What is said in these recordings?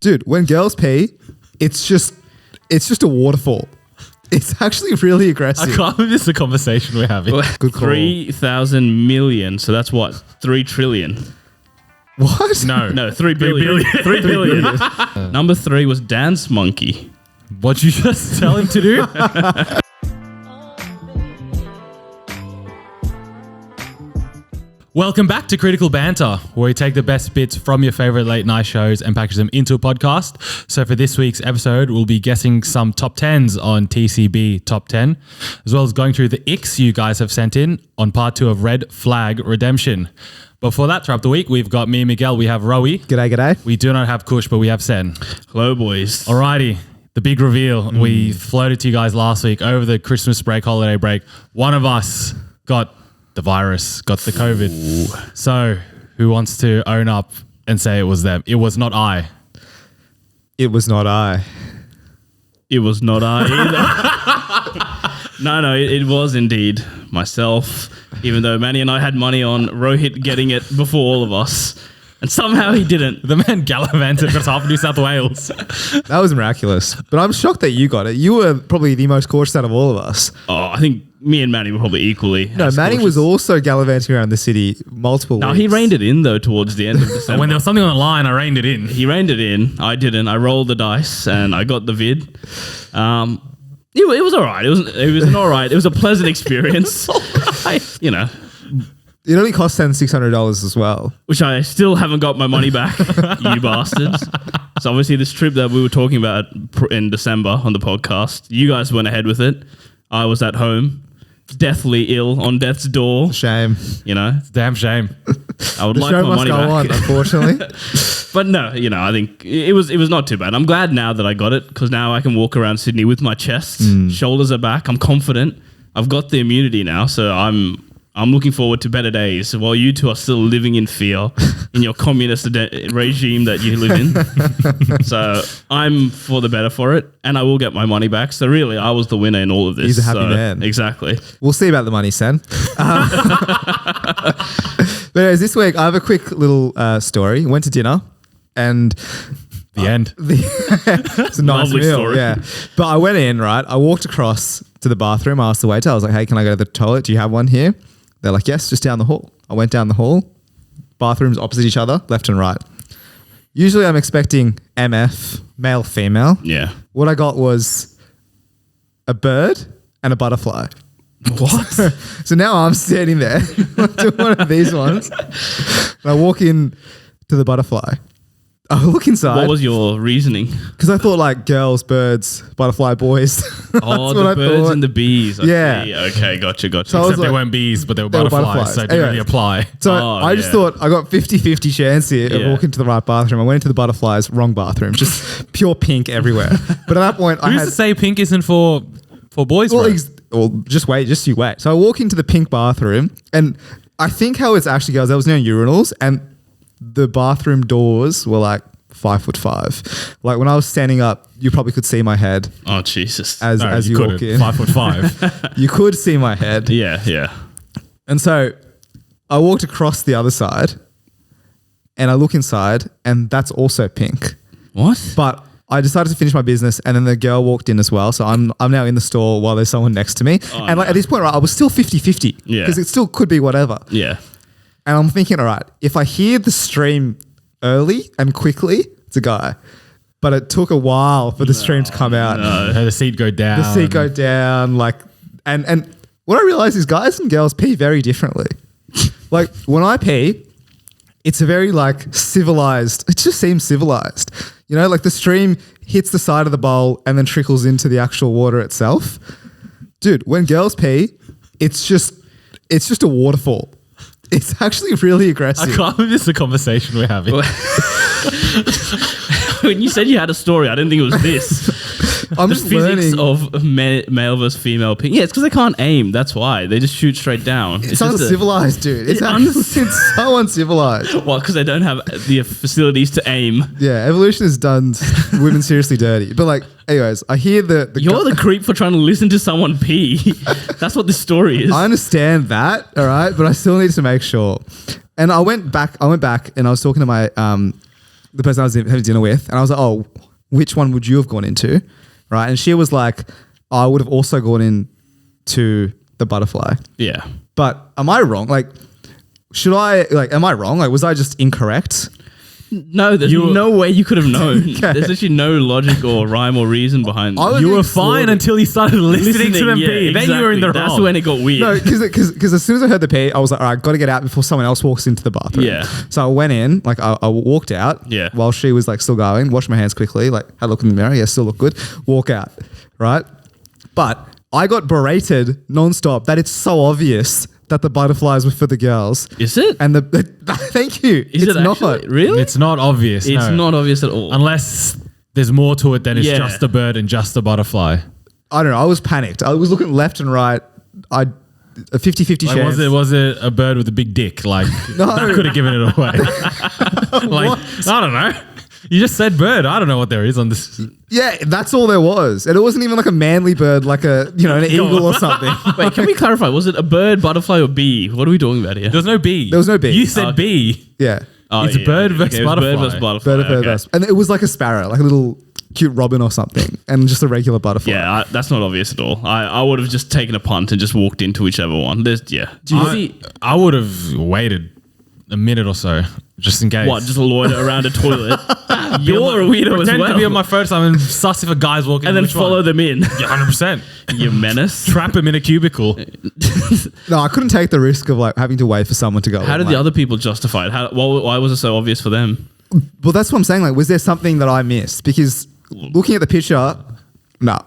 Dude, when girls pee, it's just a waterfall. It's actually really aggressive. I can't believe this is a conversation we're having. Good call. 3,000 million. So that's what? 3 trillion. What? No, 3 billion. 3 billion. Number 3 was Dance Monkey. What'd you just tell him to do? Welcome back to Critical Banter, where we take the best bits from your favorite late night shows and package them into a podcast. So for this week's episode, we'll be guessing some top 10s on TCB Top 10, as well as going through the icks you guys have sent in on part 2 of Red Flag Redemption. Before that, throughout the week, we've got me and Miguel. We have Rowie. G'day. We do not have Kush, but we have Sen. Hello, boys. Alrighty. The big reveal. We floated to you guys last week over the Christmas break, holiday break. One of us got the virus, got the COVID. Ooh. So who wants to own up and say it was them? It was not I. It was not I. It was not I either. No, it was indeed myself, even though Manny and I had money on Rohit getting it before all of us. And somehow he didn't. The man gallivanted across half of New South Wales. That was miraculous. But I'm shocked that you got it. You were probably the most cautious out of all of us. Oh, I think me and Manny were probably equally. No, Manny was also gallivanting around the city multiple No, weeks. he reined it in though towards the end of December. When there was something on the line, I reined it in. He reined it in. I didn't. I rolled the dice and I got the vid. It was all right. It was an all right. It was a pleasant experience. It only cost $600 as well. Which I still haven't got my money back, you bastards. So obviously this trip that we were talking about in December on the podcast, you guys went ahead with it. I was at home, deathly ill on death's door. Shame. You know, It's a damn shame. I would The like show my must money go back. on, unfortunately. But no, I think it was not too bad. I'm glad now that I got it because now I can walk around Sydney with my chest, shoulders are back. I'm confident. I've got the immunity now, so I'm looking forward to better days while you two are still living in fear in your communist regime that you live in. So I'm for the better for it, and I will get my money back. So really, I was the winner in all of this. He's a happy man. Exactly. We'll see about the money, Sen. But anyways, this week I have a quick little story. Went to dinner and... The end. It's a nice Lovely meal, story. yeah. But I went in, right? I walked across to the bathroom. I asked the waiter, I was like, hey, can I go to the toilet? Do you have one here? They're like, yes, just down the hall. I went down the hall. Bathrooms opposite each other, left and right. Usually I'm expecting MF, male, female. Yeah. What I got was a bird and a butterfly. What? So now I'm standing there doing one of these ones. And I walk in to the butterfly. I look inside. What was your reasoning? Because I thought like girls, birds, butterfly, boys. Oh, the birds and the bees. Yeah. See. Okay, gotcha. So I was Except they like- weren't bees, but they were They were butterflies, butterflies. so it didn't Anyway. really apply. So Oh, I just yeah. thought I got 50-50 chance here of Yeah. walking to the right bathroom. I went into the butterflies, wrong bathroom, just pure pink everywhere. But at that point, I Who's had to say pink isn't for boys? well, bro? just you wait. So I walk into the pink bathroom, and I think how it's actually goes. There was no urinals, and the bathroom doors were like 5'5". Like when I was standing up, you probably could see my head Oh, Jesus. as No, you walk couldn't. in. 5'5". You could see my head. Yeah. And so I walked across the other side and I look inside and that's also pink. What? But I decided to finish my business and then the girl walked in as well. So I'm now in the store while there's someone next to me. And like at this point, right, I was still 50-50 Yeah. because it still could be whatever. Yeah. And I'm thinking, all right, if I hear the stream early and quickly, it's a guy. But it took a while for the stream to come out. The seat go down. The seat go down, like, and what I realized is guys and girls pee very differently. Like when I pee, it's a very like civilized. It just seems civilized, you know. Like the stream hits the side of the bowl and then trickles into the actual water itself. Dude, when girls pee, it's just a waterfall. It's actually really aggressive. I can't believe this is a conversation we're having. When you said you had a story, I didn't think it was this. I'm The just physics learning. of male versus female ping. Yeah, it's because they can't aim. That's why. They just shoot straight down. It's uncivilized, dude. It's so uncivilized. Well, because they don't have the facilities to aim. Yeah, evolution has done women seriously dirty. But like, anyways, I hear the You're the creep for trying to listen to someone pee. That's what this story is. I understand that, all right, but I still need to make sure. And I went back and I was talking to my the person I was having dinner with, and I was like, oh, which one would you have gone into? Right. And she was like, I would have also gone into the butterfly. Yeah. But am I wrong? Like, am I wrong? Like, was I just incorrect? No, there's no way you could have known. There's actually no logic or rhyme or reason behind it. You were fine until you started listening to them pee. Then you were in the wrong. That's when it got weird. No, because as soon as I heard the pee, I was like, all right, got to get out before someone else walks into the bathroom. Yeah. So I went in, like I walked out while she was like still going, washed my hands quickly, like had a look in the mirror, yeah, still look good, walk out, right? But I got berated nonstop that it's so obvious that the butterflies were for the girls. Is it? And thank you. Is it's it not. actually? Really? It's not obvious. It's not obvious at all. Unless there's more to it than it's just a bird and just a butterfly. I don't know. I was panicked. I was looking left and right. A 50-50 Like, chance. was it a bird with a big dick? Like that could have given it away. Like I don't know. You just said bird. I don't know what there is on this. Yeah, that's all there was. And it wasn't even like a manly bird, like an eagle or something. Wait, can we clarify? Was it a bird, butterfly, or bee? What are we talking about here? There was no bee. There was no bee. You said bee. Yeah. It's bird versus butterfly. Bird versus butterfly. Bird versus. And it was like a sparrow, like a little cute robin or something, and just a regular butterfly. Yeah, that's not obvious at all. I would have just taken a punt and just walked into whichever one. I would have waited a minute or so, just in case. What, just loiter around a toilet? You're a weirdo as Pretend well. to be on my first time and suss if a guy's walking and then follow them in. Yeah, 100%. You menace. Trap him in a cubicle. No, I couldn't take the risk of like having to wait for someone to go. How did the other people justify it? Why was it so obvious for them? Well, that's what I'm saying. Like, was there something that I missed? Because looking at the picture, no,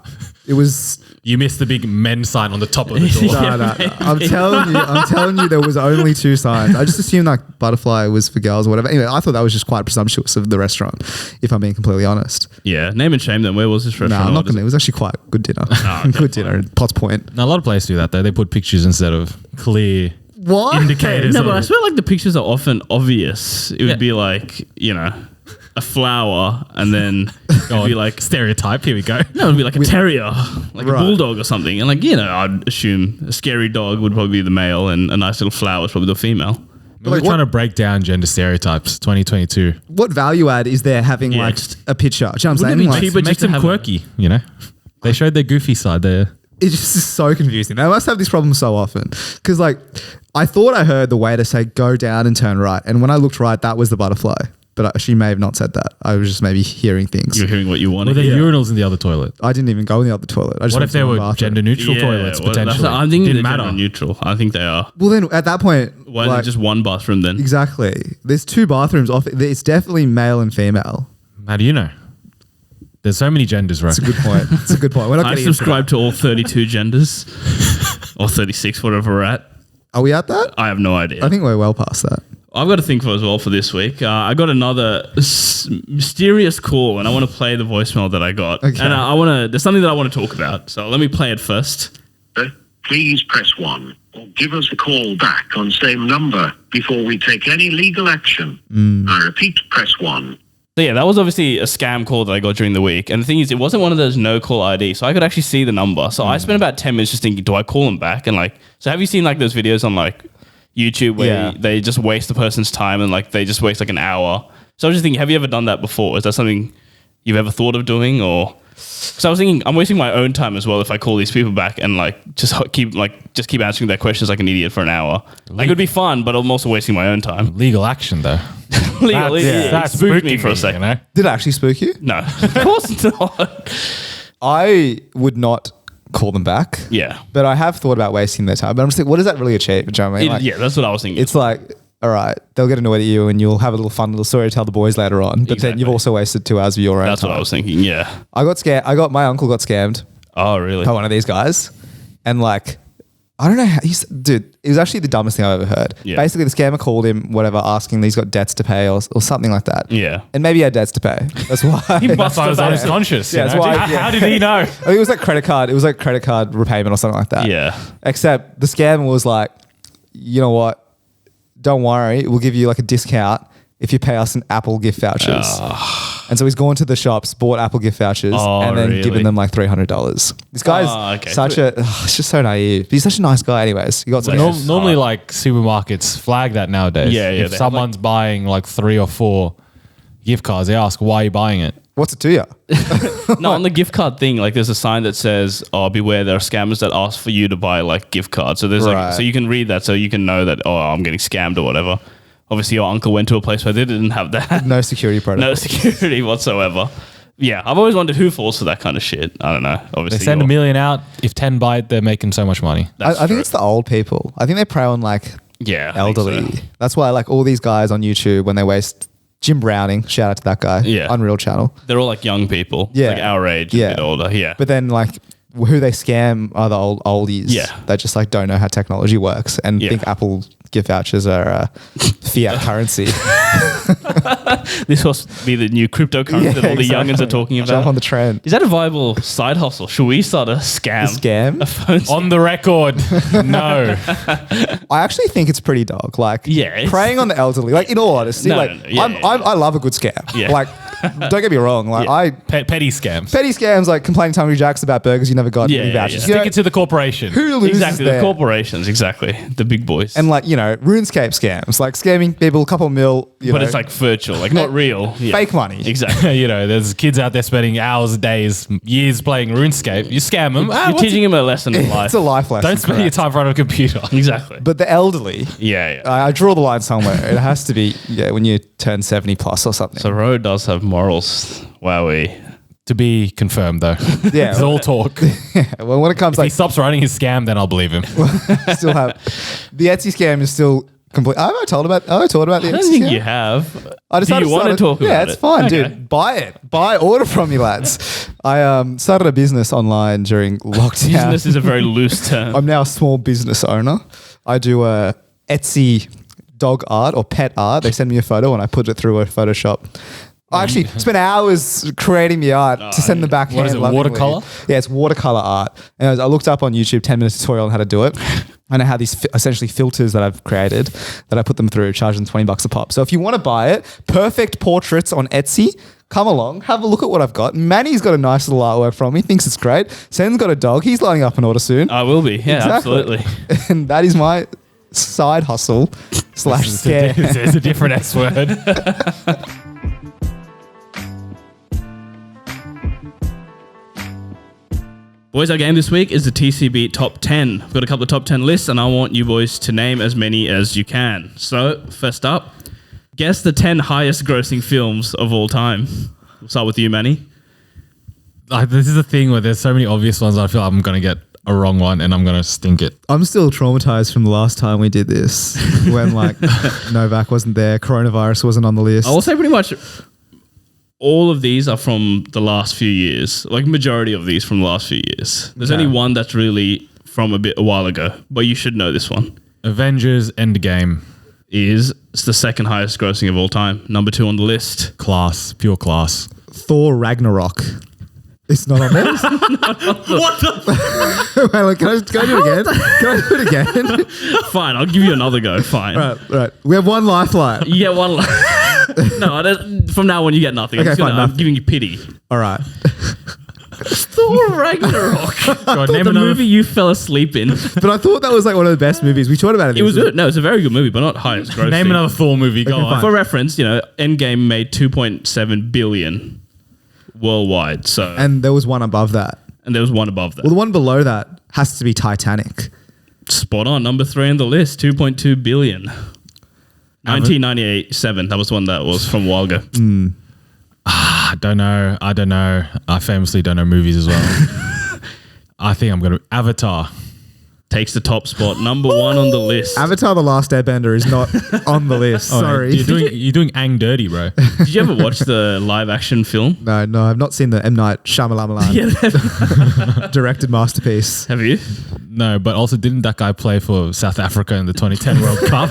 it was. You missed the big men sign on the top of the door. No. I'm telling you, there was only 2 signs. I just assumed like butterfly was for girls or whatever. Anyway, I thought that was just quite presumptuous of the restaurant, if I'm being completely honest. Yeah, name and shame them. Where was this restaurant? No, I'm not going to. It was actually quite good dinner. Good dinner. Potts Point. Now, a lot of places do that though. They put pictures instead of clear indicators. No, but I swear like the pictures are often obvious. It would be like, a flower, and then it'd be like stereotype. Here we go. No, it'd be like a terrier, like a bulldog or something. And like, I'd assume a scary dog would probably be the male, and a nice little flower is probably the female. We're trying to break down gender stereotypes. 2022. What value add is there having like a picture? Do you know what I'm saying? Like, Cheaper, makes them quirky. They showed their goofy side there. It's just so confusing. They must have this problem so often because like I thought I heard the waiter say go down and turn right, and when I looked right, that was the butterfly. But she may have not said that. I was just maybe hearing things. You're hearing what you wanted. Were there urinals in the other toilet? I didn't even go in the other toilet. I just what if there were gender neutral toilets potentially? I think didn't they're matter. Neutral. I think they are. Well, then at that point, why is it just one bathroom then? Exactly. There's 2 bathrooms off. It's definitely male and female. How do you know? There's so many genders, right? It's a good point. It's a good point. We're not I getting subscribe to all 32 genders or 36, whatever we're at. Are we at that? I have no idea. I think we're well past that. I've got to think for as well for this week. I got another mysterious call, and I want to play the voicemail that I got. Okay. And there's something that I want to talk about. So let me play it first. Please press 1 or give us a call back on same number before we take any legal action. I repeat, press 1. So yeah, that was obviously a scam call that I got during the week. And the thing is, it wasn't one of those no call ID, so I could actually see the number. So I spent about 10 minutes just thinking, do I call them back? And like, so have you seen like those videos on like YouTube where they just waste the person's time and like they just waste like an hour? So I was just thinking, have you ever done that before? Is that something you've ever thought of doing? Or so I was thinking, I'm wasting my own time as well if I call these people back and like just keep answering their questions like an idiot for an hour. Like it would be fun, but I'm also wasting my own time. Legal action though. That spooked me for a second. Did it actually spook you? No, of course not. I would not call them back. Yeah. But I have thought about wasting their time. But I'm just like, what does that really achieve? Do you know what I mean? Like, Yeah, that's what I was thinking. it's like, all right, they'll get annoyed at you and you'll have a little fun little story to tell the boys later on. But then you've also wasted 2 hours of your own That's time. what I was thinking, yeah. I got scared. My uncle got scammed Oh, really? by one of these guys. And like, I don't know how dude, it was actually the dumbest thing I've ever heard. Yeah. Basically, the scammer called him, whatever, asking that he's got debts to pay or something like that. Yeah. And maybe he had debts to pay. That's why. That's why I was unconscious. Yeah, you that's know? why- How did he know? I think it was like credit card. It was like credit card repayment or something like that. Yeah. Except the scammer was like, you know what? Don't worry. We'll give you like a discount if you pay us in Apple gift vouchers. And so he's gone to the shops, bought Apple gift vouchers, and then really? given them like $300. This guy's okay. it's just so naive. He's such a nice guy anyways. He got some Normally, like supermarkets flag that nowadays. Yeah, If they have, someone's buying like 3 or 4 gift cards. They ask, why are you buying it? What's it to you? No, on the gift card thing, like there's a sign that says, "Oh, beware, there are scammers that ask for you to buy like gift cards." So there's Right. like, so you can read that, so you can know that, oh, I'm getting scammed or whatever. Obviously, your uncle went to a place where they didn't have that. No security protocol. No security whatsoever. Yeah, I've always wondered who falls for that kind of shit. I don't know. They Obviously, send $1 million out. If 10 buy it, they're making so much money. I think it's the old people. I think they prey on like yeah, I think elderly. so. That's why like all these guys on YouTube, when they waste Jim Browning, shout out to that guy. Yeah. Unreal channel. They're all like young people. Yeah. Like our age, Yeah. a bit older. Yeah. But then like who they scam are the oldies. Yeah. That just like don't know how technology works and Yeah. think Apple gift vouchers are fiat currency. This will be the new cryptocurrency that all the youngins are talking about. Jump on the trend. Is that a viable side hustle? Should we start a scam? Scam? A phone scam? On the record, no. I actually think it's pretty dog. Like Yeah, it's- preying on the elderly. Like in all honesty, No, like no, no. Yeah, I love a good scam. Yeah. Like don't get me wrong. Like Yeah. I Petty scams. petty scams like complaining to Hungry Jacks about burgers you never got Yeah, any yeah, vouchers. yeah. You Stick know, it to the corporation. who loses Exactly. there? The corporations. Exactly. The big boys. And like, you know, RuneScape scams, like scamming people a couple mil, you but know, it's like virtual, like not real. Yeah. fake money. Exactly. You know, there's kids out there spending hours, days, years playing RuneScape. You scam them. You're teaching him a lesson in life. It's a life lesson. Don't spend your correct. time in front of a computer. Exactly. But the elderly, Yeah, yeah. I draw the line somewhere. It has to be, when you turn 70 plus or something. So Ro does have morals. Wowee. To be confirmed, though. Yeah. It's all talk. Well, when it comes If he like, stops running his scam, then I'll believe him. still have the Etsy scam is still complete. Have I told about the I Etsy don't scam? think you have. I Do decided you want to talk about it? Yeah, it's fine, Okay. dude. Buy it. Order from me, lads. I started a business online during lockdown. Business is a very loose term. I'm now a small business owner. I do Etsy dog art or pet art. They send me a photo and I put it through a Photoshop. I actually spent hours creating the art to send them back. What is it, hand-lovingly. watercolor? Yeah, it's watercolor art. And I looked up on YouTube 10-minute tutorial on how to do it. And I have these essentially filters that I've created that I put them through, charge them $20 a pop. So if you want to buy it, perfect portraits on Etsy. Come along, have a look at what I've got. Manny's got a nice little artwork from me, thinks it's great. Sen's got a dog. He's lining up an order soon. I will be. Yeah, Exactly. absolutely. And that is my side hustle / scare. It's a different S word. Boys, our game this week is the TCB Top 10. We've got a couple of Top 10 lists, and I want you boys to name as many as you can. So, first up, guess the 10 highest grossing films of all time. We'll start with you, Manny. Like, this is the thing where there's so many obvious ones. I feel I'm going to get a wrong one and I'm going to stink it. I'm still traumatized from the last time we did this when like Novak wasn't there, coronavirus wasn't on the list. I will say pretty much all of these are from the last few years. Like, majority of these from the last few years. There's Okay. only one that's really from a while ago, but you should know this one. Avengers Endgame. It's the second highest grossing of all time. Number 2 on the list. Class. Pure class. Thor Ragnarok. It's not on there. What the? Wait, look, can I do it again? Can I do it again? Fine, I'll give you another go. Fine. right. We have one lifeline. You get one. No, from now on you get nothing. Okay, fine, I'm nothing. giving you pity. All right. Thor Ragnarok. God, name The another. movie you fell asleep in. But I thought that was like one of the best movies. We talked about it. It was good. No, it's a very good movie, but not highest grossing. Name another Thor movie. Go Okay, on. fine. For reference, Endgame made 2.7 billion worldwide. So And there was one above that. and there was one above that. Well, the one below that has to be Titanic. Spot on. Number 3 on the list, 2.2 billion. 1998-7. That was the one that was from a while ago. I don't know. I famously don't know movies as well. I think I'm going to Avatar. Takes the top spot. Number 1 on the list. Avatar: The Last Airbender is not on the list. Oh, Sorry. You're doing Ang dirty, bro. Did you ever watch the live action film? No, I've not seen the M. Night Shyamalan directed masterpiece. Have you? No, but also didn't that guy play for South Africa in the 2010 World Cup?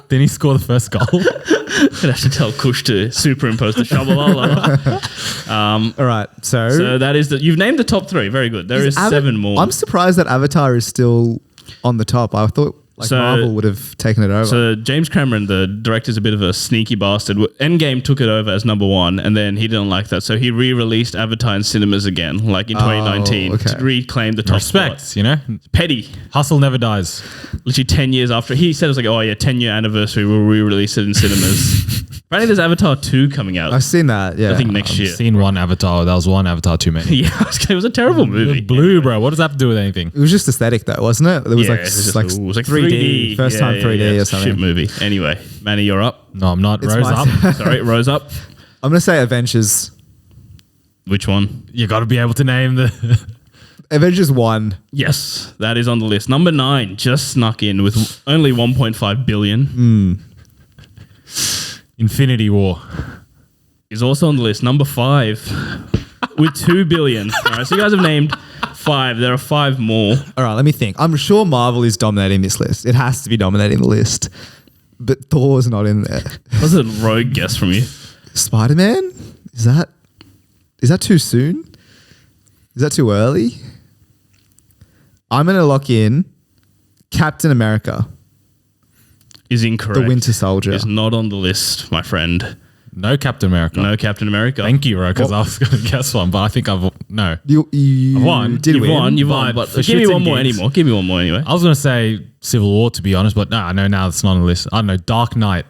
Didn't he score the first goal? I'd have to tell Kush to superimpose the Shabalala. All right, So that is you've named the top 3. Very good. There is 7 more. I'm surprised that Avatar is still on the top. I thought Like So- Marvel would have taken it over. So James Cameron, the director's a bit of a sneaky bastard. Endgame took it over as number one, and then he didn't like that, so he re-released Avatar in cinemas again, like in 2019, okay. to reclaim the top Respect, spot. you know? Petty. Hustle never dies. Literally 10 years after. He said it was like, oh yeah, 10-year anniversary, we'll re-release it in cinemas. Apparently there's Avatar 2 coming out. I've seen that. Yeah. I think next year. Seen one Avatar. That was one Avatar too many. Yeah, it was a terrible movie. Blue, bro. What does that have to do with anything? It was just aesthetic though, wasn't it? It was Yeah, like it like was 3D. First time 3D or something. Shit movie. Anyway, Manny, you're up. No, I'm not. It's Rose my up. Sorry, Rose up. I'm gonna say Avengers. Which one? You got to be able to name the. Avengers 1. Yes, that is on the list. Number 9 just snuck in with only 1.5 billion. Infinity War. Is also on the list. Number 5 with 2 billion. All right, so you guys have named 5. There are 5 more. All right, let me think. I'm sure Marvel is dominating this list. It has to be dominating the list. But Thor's not in there. That was a rogue guess from you. Spider-Man? Is that too soon? Is that too early? I'm going to lock in Captain America, Is incorrect. the Winter Soldier. Is not on the list, my friend. No Captain America. No Captain America. Thank you, Ro, because I was going to guess one, but I think no. You won. did You've win. won. You've won. But But for give me shits one and more gigs. anymore. Give me one more anyway. I was going to say Civil War, to be honest, but no, I know now it's not on the list. I don't know. Dark Knight.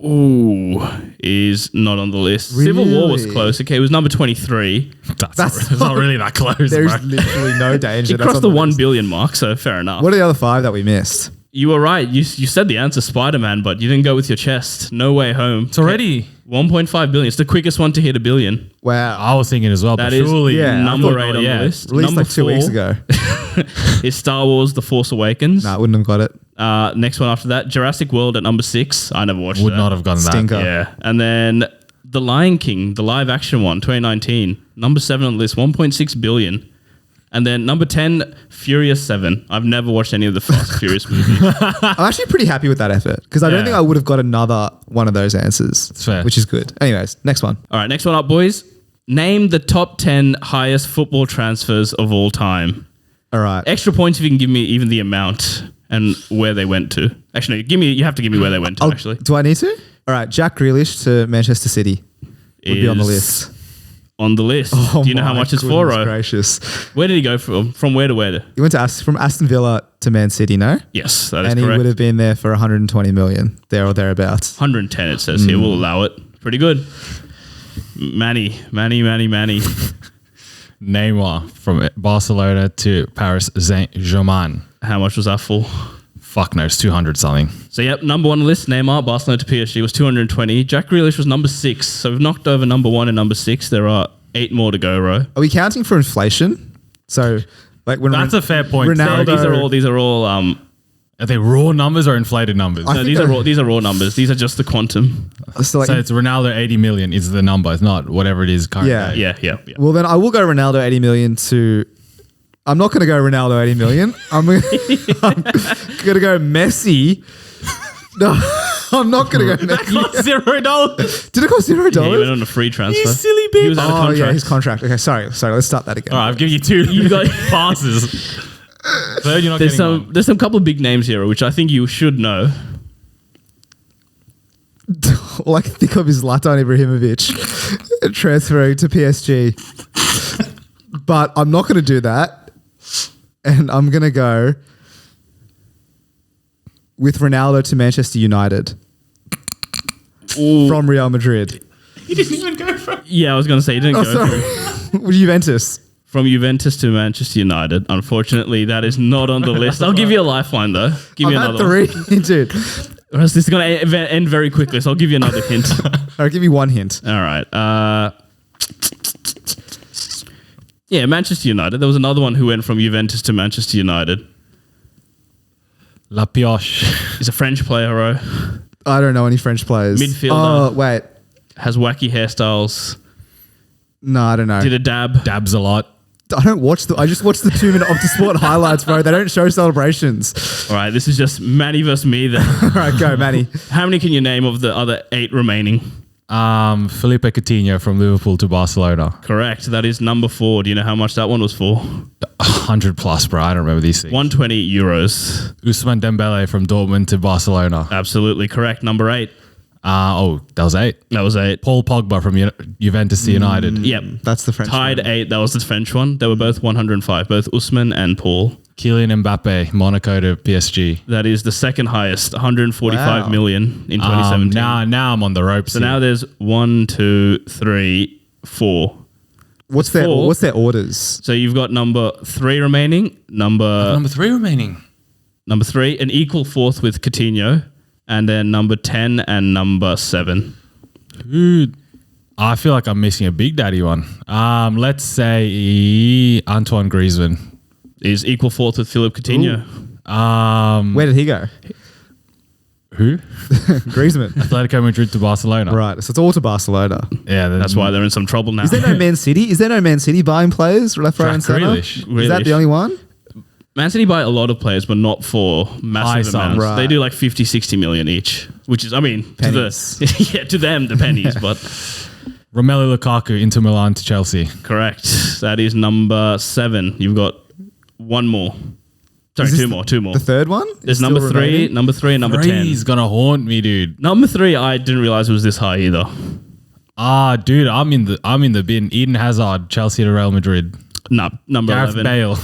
Ooh, is not on the list. Civil War was Really? close. Okay, it was number 23. That's not really that close, There's bro. literally no danger. It That's crossed on the 1 list. billion mark, so fair enough. What are the other 5 that we missed? You were right. You said the answer, Spider-Man, but you didn't go with your chest. No Way Home. It's already. 1.5 billion. It's the quickest one to hit a billion. Wow. I was thinking as well, That but is surely. Yeah, number I 8 on the list. Released Number like 2 weeks 4 ago. is Star Wars The Force Awakens. Nah, wouldn't have got it. Next one after that, Jurassic World at number 6. I never watched Would that. not have gotten Stinker. that. Yeah. And then The Lion King, the live action one, 2019. Number 7 on the list, 1.6 billion. And then number 10, Furious 7. I've never watched any of the Fast and Furious movies. I'm actually pretty happy with that effort because I don't Yeah. think I would have got another one of those answers. It's fair. Which is good. Anyways, next one. All right, next one up, boys. Name the top 10 highest football transfers of all time. All right. Extra points if you can give me even the amount and where they went to. Actually, no, you have to give me where they went to, actually. Do I need to? All right. Jack Grealish to Manchester City would be on the Is list. On the list. Oh Do you know how my much it's for, goodness Ro? gracious. Where did he go from? From where to where? He went to from Aston Villa to Man City, no? Yes, that is And he correct. would have been there for 120 million, there or thereabouts. 110 it says here. We'll allow it. Pretty good. Manny. Neymar from Barcelona to Paris Saint-Germain. How much was that for? Fuck no, it's 200 something. So, yep, number 1 on the list, Neymar, Barcelona to PSG was 220. Jack Grealish was number 6. So we've knocked over number 1 and number 6. There are 8 more to go, Ro. Are we counting for inflation? So, like when That's a fair point. Ronaldo, These are all Are they raw numbers or inflated numbers? I no, think these are raw numbers. These are just the quantum. so like, So it's Ronaldo 80 million is the number. It's not whatever it is currently. Yeah. Yeah. well, then I will go Ronaldo 80 million to. I'm not going to go Ronaldo 80 million. I'm going to go Messi. No, I'm not going to go Messi. $0. Did it cost $0? Yeah, he went on a free transfer. You silly bitch. He was out of Oh, contract. yeah, his contract. Okay, sorry. Let's start that again. All right, I've given you 2 You got- passes. Third, you're not There's getting one. some couple of big names here, which I think you should know. All I can think of is Zlatan Ibrahimovic transferring to PSG. But I'm not going to do that. And I'm going to go with Ronaldo to Manchester United from Real Madrid. You didn't even go for Yeah, I was going to say you didn't Oh, go sorry. With Juventus. from Juventus to Manchester United. Unfortunately, that is not on the list. I'll give you a lifeline though. Give me I've another had one. 3, dude. Or else this is going to end very quickly, so I'll give you another hint. All right, give me one hint. All right. Yeah, Manchester United. There was another one who went from Juventus to Manchester United. La Pioche. He's a French player, Ro. I don't know any French players. Midfielder. Oh, wait. Has wacky hairstyles. No, I don't know. Did a dab. Dabs a lot. I don't watch I just watch the 2-minute Optisport highlights, bro. They don't show celebrations. All right, this is just Manny versus me then. All right, go, Manny. How many can you name of the other 8 remaining? Felipe Coutinho from Liverpool to Barcelona. Correct. That is number 4. Do you know how much that one was for? 100 plus, bro. I don't remember these things. 120 euros. Usman Dembele from Dortmund to Barcelona. Absolutely correct. Number 8. That was 8. That was 8. Paul Pogba from Juventus to United. Yep. That's the French Tied one. 8. That was the French one. They were both 105, both Usman and Paul. Kylian Mbappe, Monaco to PSG. That is the second highest, 145 Wow. million in 2017. Now I'm on the ropes. So now there's 1, 2, 3, 4. What's four. their orders? So you've got number 3 remaining, number 3 remaining. 3, an equal 4th with Coutinho, and then number 10 and number 7. Dude, I feel like I'm missing a big daddy one. Let's say Antoine Griezmann. Is equal 4th with Philippe Coutinho. Where did he go? Who? Griezmann. Atletico Madrid to Barcelona. Right. So it's all to Barcelona. Yeah, That's why they're in some trouble now. Is there no Man City? Is there no Man City buying players left, right, and Jack centre? Grealish. Is that the only one? Man City buy a lot of players, but not for massive High amounts. sums. They Right. do like 50, 60 million each, which is, I mean, Pennies. to them, the pennies, but Romelu Lukaku, Inter Milan to Chelsea. correct. That is number 7. You've got one more. Sorry, Is this two more. The third one? There's is number still 3, remaining? number 3, and number 10. He's gonna haunt me, dude. Number 3, I didn't realize it was this high either. Dude, I'm in the bin. Eden Hazard, Chelsea to Real Madrid. No, number Gareth 11. Bale,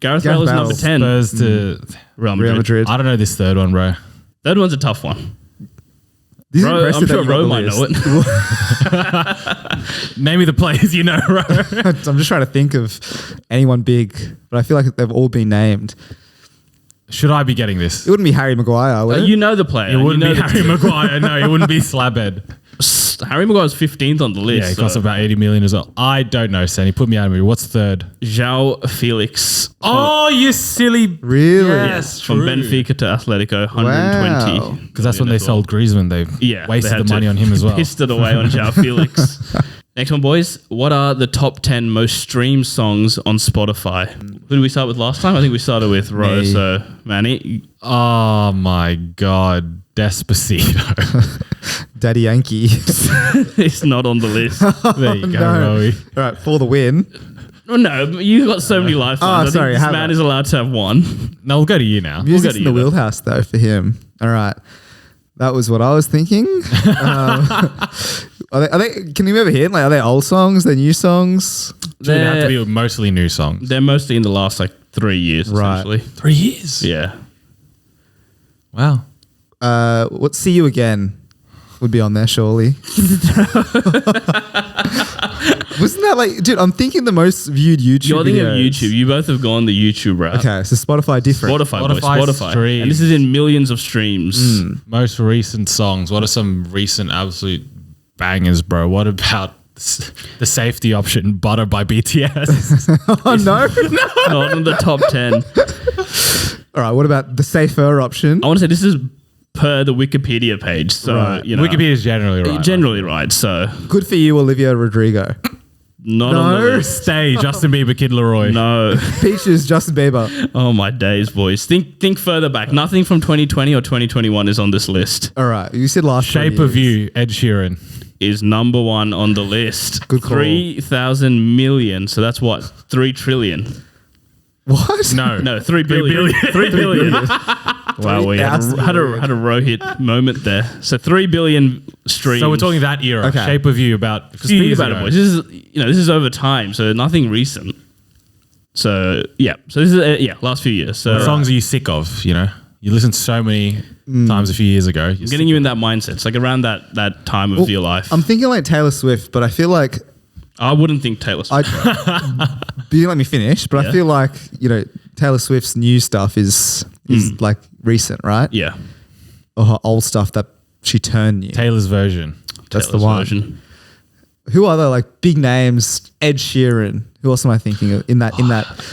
Gareth Bale is Bale. number 10. Spurs to Real Real Madrid. Madrid. I don't know this third one, bro. Third one's a tough one. This is Ro, impressive I'm that sure you got Ro the might know list. it. Name me the players you know, bro. I'm just trying to think of anyone big, but I feel like they've all been named. Should I be getting this? It wouldn't be Harry Maguire, would it? You know the player. It wouldn't you know be the Harry Maguire. No, it wouldn't be Slabhead. Harry Maguire's 15th on the list. Yeah, he costs about 80 million as well. I don't know, Sandy. Put me out of me. What's third? João Felix. Oh, you silly. Really? Yes, From true. Benfica to Atletico, 120. Wow. Because that's when they sold Griezmann. They wasted had the money to on him as well. Pissed it away on João Felix. Next one, boys. What are the top 10 most streamed songs on Spotify? Who did we start with last time? I think we started with Ro. Me. So, Manny. Oh my God. Despacito. Daddy Yankee. It's not on the list. There you go, no. Rowie. All right, for the win. Oh, no, but you got so many lifelines. I sorry, think this have man it. is allowed to have one. No, we'll go to you now. Music's to in the you, though. wheelhouse, though, for him. All right. That was what I was thinking. Are they, can you ever hear? Like, are they old songs? They're new songs? It would have to be mostly new songs. They're mostly in the last 3 years, Right. essentially. 3 years? Yeah. Wow. What See You Again would be on there, surely. Wasn't that dude, I'm thinking the most viewed YouTube You're thinking of videos. YouTube. You both have gone the YouTube route. Okay, so Spotify different. Spotify, boys, Spotify Spotify. streams. And this is in millions of streams. Most recent songs. What are some recent absolute bangers, bro? What about the safety option, Butter by BTS? Oh, no? Not in the top 10. All right, what about the safer option? I want to say this is per the Wikipedia page. So, Right. you know. Wikipedia is generally right. Generally right. So, Good for you, Olivia Rodrigo. not on the No. list. Stay, Justin Bieber, Kid Laroi. No. Peaches, Justin Bieber. Oh, my days, boys. Think further back. Nothing from 2020 or 2021 is on this list. All right, you said last Shape 20 of years. You, Ed Sheeran. Is number 1 on the list. Good call. 3,000 million. So that's what? 3 trillion. What? No, 3 billion. 3 billion. Wow, we had 3,000 a row hit moment there. So 3 billion streams. So we're talking that era. Okay. Shape of You about a Just few think years about ago. it, boys. This is over time, so nothing recent. So yeah, so this is last few years. So What songs are you sick of, you know? You listened so many times a few years ago. You're getting you in that mindset. It's like around that time of your life. I'm thinking like Taylor Swift, but I feel like I wouldn't think Taylor Swift. but you let me finish. But Yeah. I feel like Taylor Swift's new stuff is like recent, right? Yeah, Or her old stuff that she turned new. Taylor's version. That's Taylor's the one. version. Who are the big names? Ed Sheeran. Who else am I thinking of in that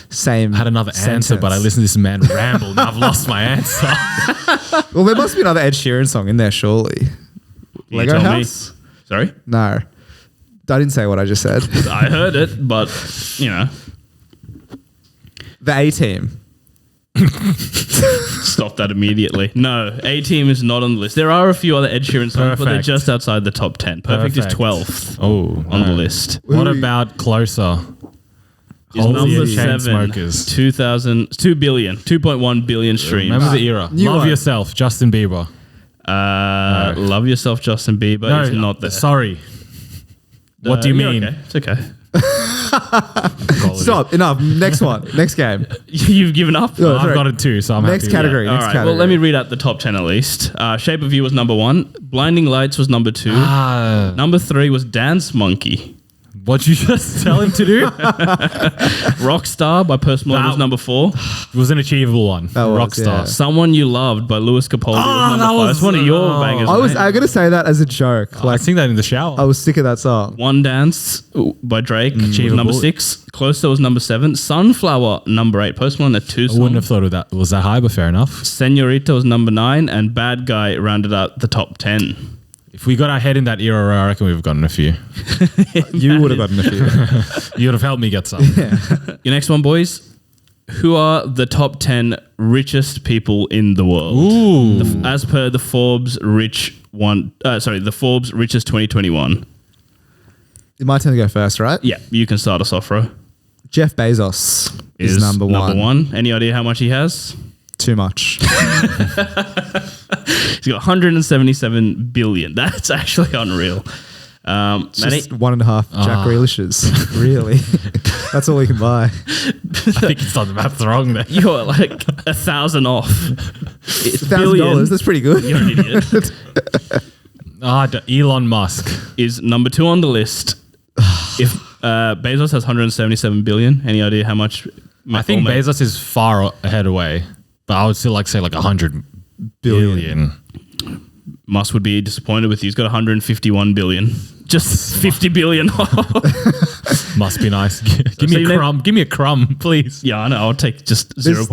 same? I had another answer, but I listened to this man ramble and I've lost my answer. Well, there must be another Ed Sheeran song in there, surely. You Lego tell me. House? Sorry, No, I didn't say what I just said. I heard it, but The A Team. Stop that immediately. No, A-Team is not on the list. There are a few other Ed Sheeran songs, but they're Perfect. just outside the top 10. Perfect is 12th on the list. What about Closer? Is Halsey number and 7. Chainsmokers. 2.1 billion streams. Remember the era. New Love one. Yourself, Justin Bieber. Love Yourself, Justin Bieber is not there. Sorry. What do you You're mean? Okay. It's okay. Quality. Stop. Enough. Next one. Next game. You've given up? Oh, I've sorry. got it too, so I'm Next happy. category. All Next right. category. Well, let me read out the top 10 at least. Shape of You was number 1. Blinding Lights was number 2. Number 3 was Dance Monkey. What'd you just tell him to do? Rockstar by Post Malone was That- number 4. It was an achievable one. That was, Rockstar. yeah. Someone You Loved by Lewis Capaldi was number that 5. was- It's one of your oh. bangers. I was mate. going to say that as a joke. I Like, sing that in the shower. I was sick of that song. One Dance by Drake was Achievable. number 6. Closer was number 7. Sunflower number 8. Post Malone had 2 I songs. wouldn't have thought of that. Was that high, but fair enough. Senorita was number 9, and Bad Guy rounded out the top 10. If we got our head in that era, I reckon we've gotten a few. You would have gotten a few. You would have helped me get some. Your next one, boys. Who are the top 10 richest people in the world? Ooh. As per the Forbes the Forbes richest 2021. It's my turn to go first, right? Yeah, you can start us off, Ro. Jeff Bezos is number one. Any idea how much he has? Too much. He's got 177 billion. That's actually unreal. It's Manny? just 1.5 Jack Grealishes. Really? That's all we can buy. I think it's done the maths wrong there. You're like 1,000 off. It's $1,000. That's pretty good. You're an idiot. Elon Musk. Is number 2 on the list. If Bezos has 177 billion, any idea how much? I think Bezos is far ahead away, but I would still like say like 100 billion. Musk would be disappointed with you. He's got 151 billion. Just 50 billion off. Must be nice. Give So me you a name- crumb. Give me a crumb, please. Yeah, I know. I'll take just 0.1%.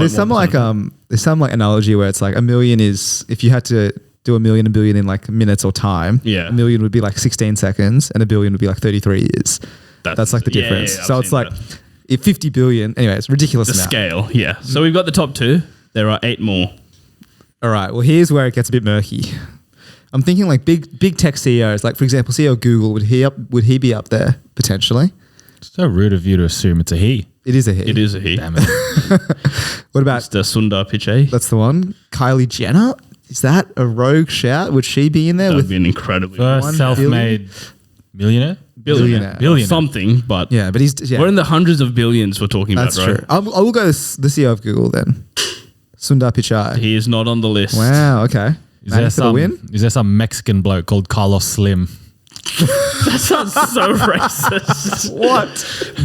There's some like analogy where it's like a million is if you had to do a million in like minutes or time. Yeah. A million would be like 16 seconds, and a billion would be like 33 years. That's like the yeah, difference. yeah, so I've it's seen like that. if 50 billion. Anyway, it's ridiculous The amount. scale. Yeah. So we've got the top 2. There are 8 more. All right. Well, here's where it gets a bit murky. I'm thinking like big tech CEOs, like for example, CEO of Google. Would he be up there potentially? So rude of you to assume it's a he. It is a he. It is a he. Damn it. What about Mr. Sundar Pichai. that's the one? Kylie Jenner. Is that a rogue shout? Would she be in there That would with? be an incredibly First 1 self-made millionaire? Billionaire. Billionaire. Something, but Yeah, but he's we're in the hundreds of billions we're talking That's about, right? true. I will go with the CEO of Google then. Sundar Pichai. He is not on the list. Wow. Okay. Manny for the win. Is there some Mexican bloke called Carlos Slim? That sounds so racist. What?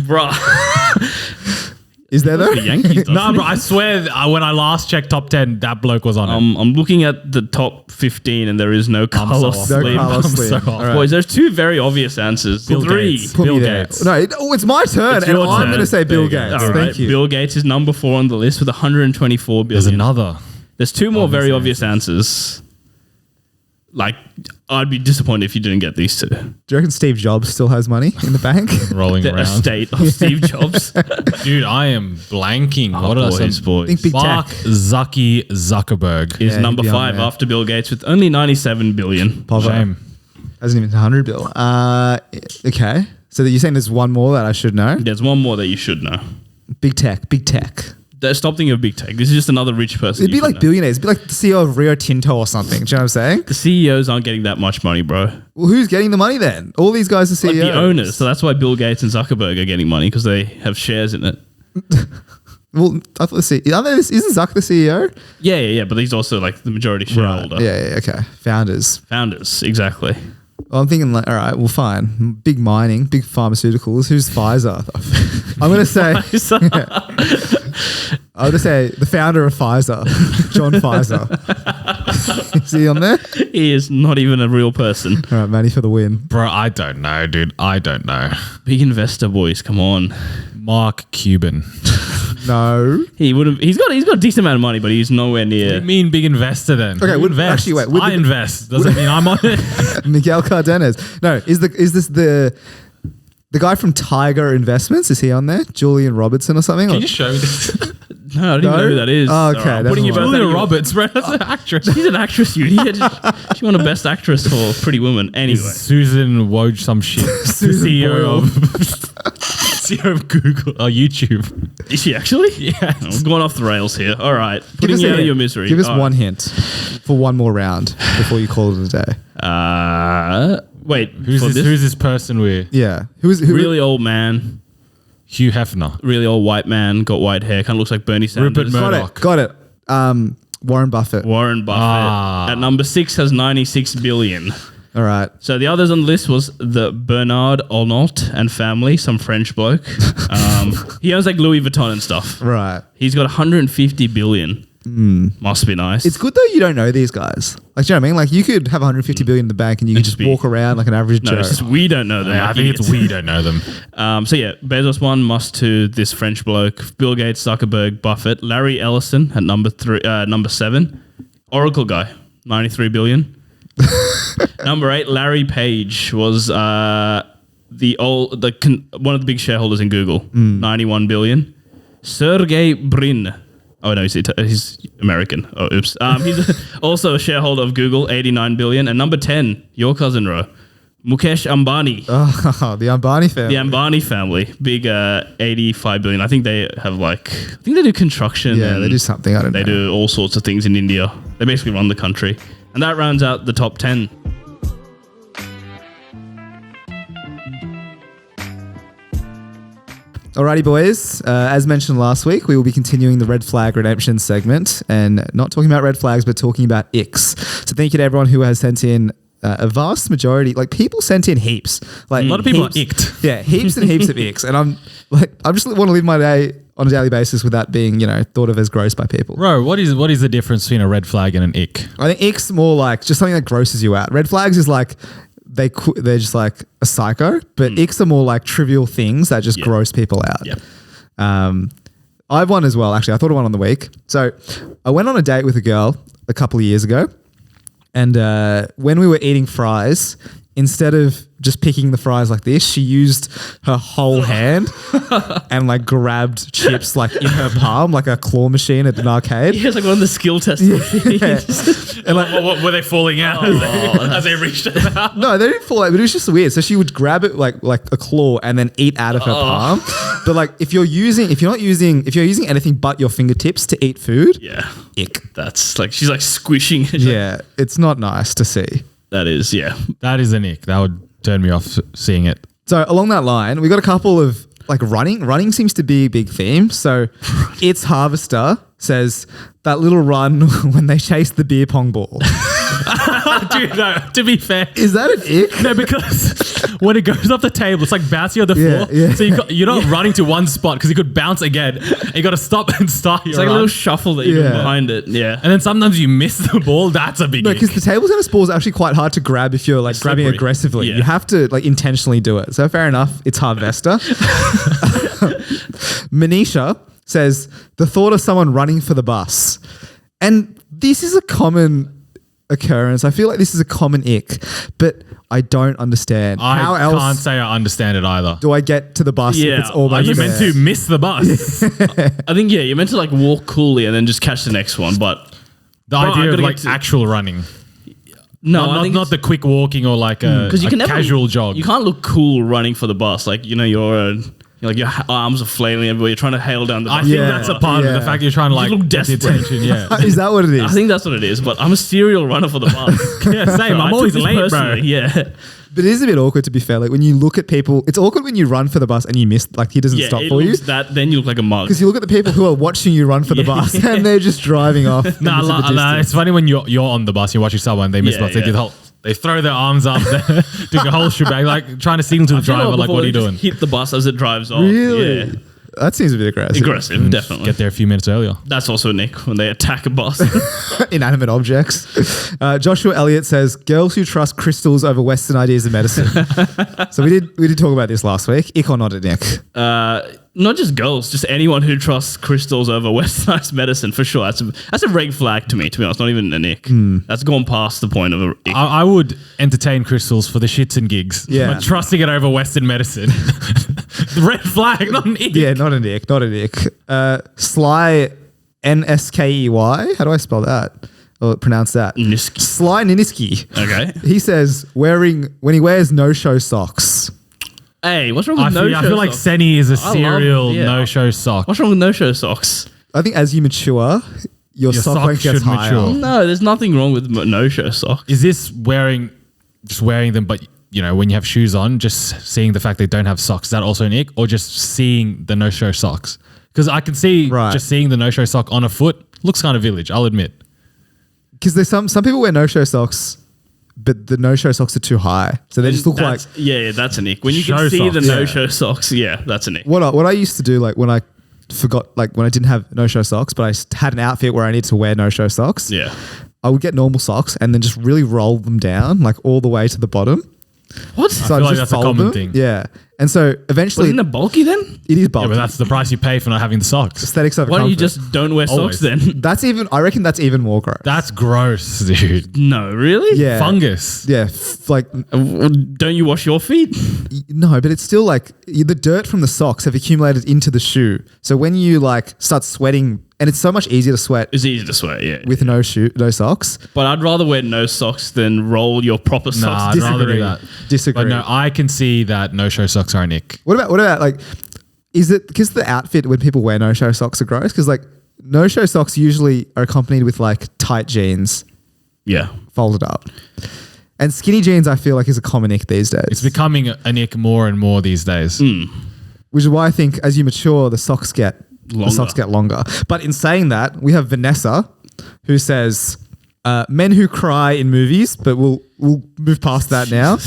Bruh. Is there though? The Yankees. No, bro, I swear, when I last checked top 10, that bloke was on it. I'm looking at the top 15 and there is no Carlos off. No Slim. Carlos I'm Slim. so All off. right. Boys, there's 2 very obvious answers. Bill 3. Gates. Put Bill me there. Gates. No, it's my turn, It's and your I'm turn. going to say There Bill you go. Gates. All right. Thank you. Bill Gates is number 4 on the list with 124 billion. There's another. There's 2 more Obvious very obvious answers. Like, I'd be disappointed if you didn't get these 2. Do you reckon Steve Jobs still has money in the bank? Rolling The around. estate of Steve Jobs. Dude, I am blanking. Oh, what are boys, some? boys. Think big Mark tech. Zuckerberg. Is Yeah, number he'd be on 5 there. after Bill Gates with only 97 billion. Pavo. Shame. Hasn't even 100 bill. Okay. So you're saying there's one more that I should know? There's one more that you should know. Big tech. Stop thinking of big tech. This is just another rich person. It'd be you like should know. billionaires. It'd be like the CEO of Rio Tinto or something. Do you know what I'm saying? The CEOs aren't getting that much money, bro. Well, who's getting the money then? All these guys are Like CEOs. the owners. So that's why Bill Gates and Zuckerberg are getting money because they have shares in it. Well, I thought isn't Zuck the CEO? Yeah. But he's also like the majority shareholder. Yeah, okay. Founders. Founders, exactly. Well, I'm thinking like, all right, well, fine. Big mining, big pharmaceuticals. Who's Pfizer? I'm going to say, I'll just say the founder of Pfizer, John Pfizer. Is he on there? He is not even a real person. All right, Manny for the win. Bro, I don't know, dude. I don't know. Big investor, boys. Come on. Mark Cuban. No. He would have. He's got a decent amount of money, but he's nowhere What do near. you mean big investor then? Okay, Who would- invests? actually, wait, would I the- invest. Doesn't mean I'm on it. Miguel Cardenas. No, is this the guy from Tiger Investments? Is he on there? Julian Robertson or something? Can Or- you show me this? No, I don't even know who that is. Oh, okay, All right, I'm never putting you mind. both Julia out of your- Roberts, bro. That's an actress. She's an actress, you idiot. She won a Best Actress for Pretty Woman. Anyway. Susan Woj some shit. Susan CEO Boyle. of CEO of Google or YouTube. Is she actually? Yeah. I'm going off the rails here. All right. Give Putting us you a out of hint. your misery. Give us All right. one hint for one more round before you call it a day. Wait. Who's for this person with? Yeah. Who really old man, Hugh Hefner. really old white man, got white hair, kind of looks like Bernie Sanders. Rupert Murdoch. Got it. Warren Buffett. Warren Buffett. At number 6 has 96 billion. All right. So the others on the list was the Bernard Arnault and family, some French bloke. He owns like Louis Vuitton and stuff. Right. He's got 150 billion. Must be nice. It's good though you don't know these guys. Like, do you know what I mean? Like, you could have 150 billion in the bank and you could just be- walk around like an average No, Joe. it's just we don't know them. Yeah, I like think it's idiots. we don't know them. So yeah, Bezos 1, Musk 2, this French bloke, Bill Gates, Zuckerberg, Buffett, Larry Ellison at number 7, Oracle guy, 93 billion. Number 8, Larry Page was one of the big shareholders in Google, 91 billion. Sergey Brin. Oh no, he's American. Oh, oops. He's also a shareholder of Google, 89 billion. And number 10, your cousin Ro, Mukesh Ambani. Oh, the Ambani family. The Ambani family, big 85 billion. I think they have I think they do construction. Yeah, and they do something. I don't know. They do all sorts of things in India. They basically run the country. And that rounds out the top 10. Alrighty, boys. As mentioned last week, we will be continuing the red flag redemption segment and not talking about red flags, but talking about icks. So thank you to everyone who has sent in a vast majority. Like, people sent in heaps. Like, A lot of people are heaps. icked. Yeah, heaps and heaps of icks. And I just want to live my day on a daily basis without being, thought of as gross by people. Bro, what is the difference between a red flag and an ick? I think icks more like just something that grosses you out. Red flags is like they're just like a psycho, but icks are more like trivial things that just gross people out. Yeah. I have one as well, actually. I thought of one on the week. So I went on a date with a girl a couple of years ago, and when we were eating fries, instead of just picking the fries like this, she used her whole hand and grabbed chips in her palm, like a claw machine at an arcade. He has one of the skill tests. And What, were they falling out as they reached it out? No, they didn't fall out, but it was just weird. So she would grab it like a claw and then eat out of her palm. But if you're using anything but your fingertips to eat food, Yeah. ick. That's she's squishing it. Yeah, it's not nice to see. That is, yeah. That is an ick. That would turn me off seeing it. So along that line, we got a couple of running. Running seems to be a big theme. So It's Harvester says that little run when they chase the beer pong ball. Dude, no, to be fair. Is that an ick? No, because when it goes off the table, it's like bouncing on the Yeah, floor. yeah. So you're not running to one spot because you could bounce again. And you got to stop and start your It's a run. little shuffle that you do Yeah. behind it. Yeah. And then sometimes you miss the ball. That's a big No, ick. because the table tennis ball is actually quite hard to grab if you're grabbing slippery. aggressively. Yeah. You have to intentionally do it. So fair enough. It's Harvester. Manisha says the thought of someone running for the bus, and this is a common occurrence. I feel like this is a common ick, but I don't understand how I else can't say I understand it either. do I get to the bus Yeah. if it's Are almost you there? meant to miss the bus? I think, you're meant to walk coolly and then just catch the next one. But The Bro, I idea of gotta get to- actual running. no, I not think not the quick walking or a you can never, casual jog. You can't look cool running for the bus. Your arms are flailing everywhere. You're trying to hail down the bus. I think Yeah. that's a part of Yeah. the fact you're trying to You look get the desperate. attention. Yeah. Is that what it is? I think that's what it is, but I'm a serial runner for the bus. Yeah, same. I I'm took always this late, bro. personally, Yeah. But it is a bit awkward, to be fair. When you look at people, it's awkward when you run for the bus and you miss, he doesn't Yeah, stop it for you. looks then you look like a mug. Because you look at the people who are watching you run for the bus and they're just driving off. into the Nah, distance. it's funny when you're on the bus, you're watching someone, they miss Yeah, bus, they yeah. do the whole, they throw their arms up, they're doing a whole shebang, trying to signal to the driver, what are you doing? Hit the bus as it drives off. Really? Yeah. That seems a bit aggressive. Aggressive, definitely. Get there a few minutes earlier. That's also Nick when they attack a bus. Inanimate objects. Joshua Elliott says girls who trust crystals over Western ideas of medicine. So we did talk about this last week. Ick or not a Nick? Not just girls, just anyone who trusts crystals over westernized medicine for sure. That's a red flag to me. To be honest, not even a Nick. That's gone past the point of a ick. I would entertain crystals for the shits and gigs. Yeah. But trusting it over Western medicine, Red flag, not an ick. Yeah, not an ick, not an ick. Sly Nskey. How do I spell that? Or pronounce that? Niski. Sly Niniski. Okay. He says when he wears no-show socks. Hey, what's wrong with I no-show feel like socks? Senny is a I love- serial yeah. no-show sock. What's wrong with no-show socks? I think as you mature, your sock sock length gets should higher. mature. No, there's nothing wrong with no-show socks. Is this just wearing them, but when you have shoes on, just seeing the fact they don't have socks, is that also an ick? Or just seeing the no-show socks? Because I can see Right. just seeing the no-show sock on a foot looks kind of village, I'll admit. Because there's some people wear no-show socks, but the no-show socks are too high, so they just look like. Yeah, that's an ick. When you Show can see socks. the Yeah. no-show socks, yeah, that's an ick. What I used to do, like when I forgot, like when I didn't have no-show socks, but I had an outfit where I needed to wear no-show socks. Yeah. I would get normal socks and then just really roll them down, like all the way to the bottom. What? So I feel like just that's a fold common them. thing. Yeah, and so eventually Wasn't it bulky then? it is Yeah, bulky. but that's the price you pay for not having the socks. Aesthetics over Why don't you comfort. just don't wear Always. socks then? I reckon that's even more gross. That's gross, dude. No, really? Yeah. Fungus. Yeah, Don't you wash your feet? no, but it's still like the dirt from the socks have accumulated into the shoe. So when you like start sweating, and it's so much easier to sweat It's easy to sweat, yeah. with no socks. But I'd rather wear no socks than roll your proper Nah, socks. I'd rather do that. Disagree. But no, I can see that no-show socks are an ick. What about like, is it because the outfit when people wear no-show socks are gross? Because like no-show socks usually are accompanied with like tight jeans Yeah. folded up. And skinny jeans I feel like is a common ick these days. It's becoming an ick more and more these days. Which is why I think as you mature, the socks get longer. But in saying that, we have Vanessa who says men who cry in movies, but we'll move past that now.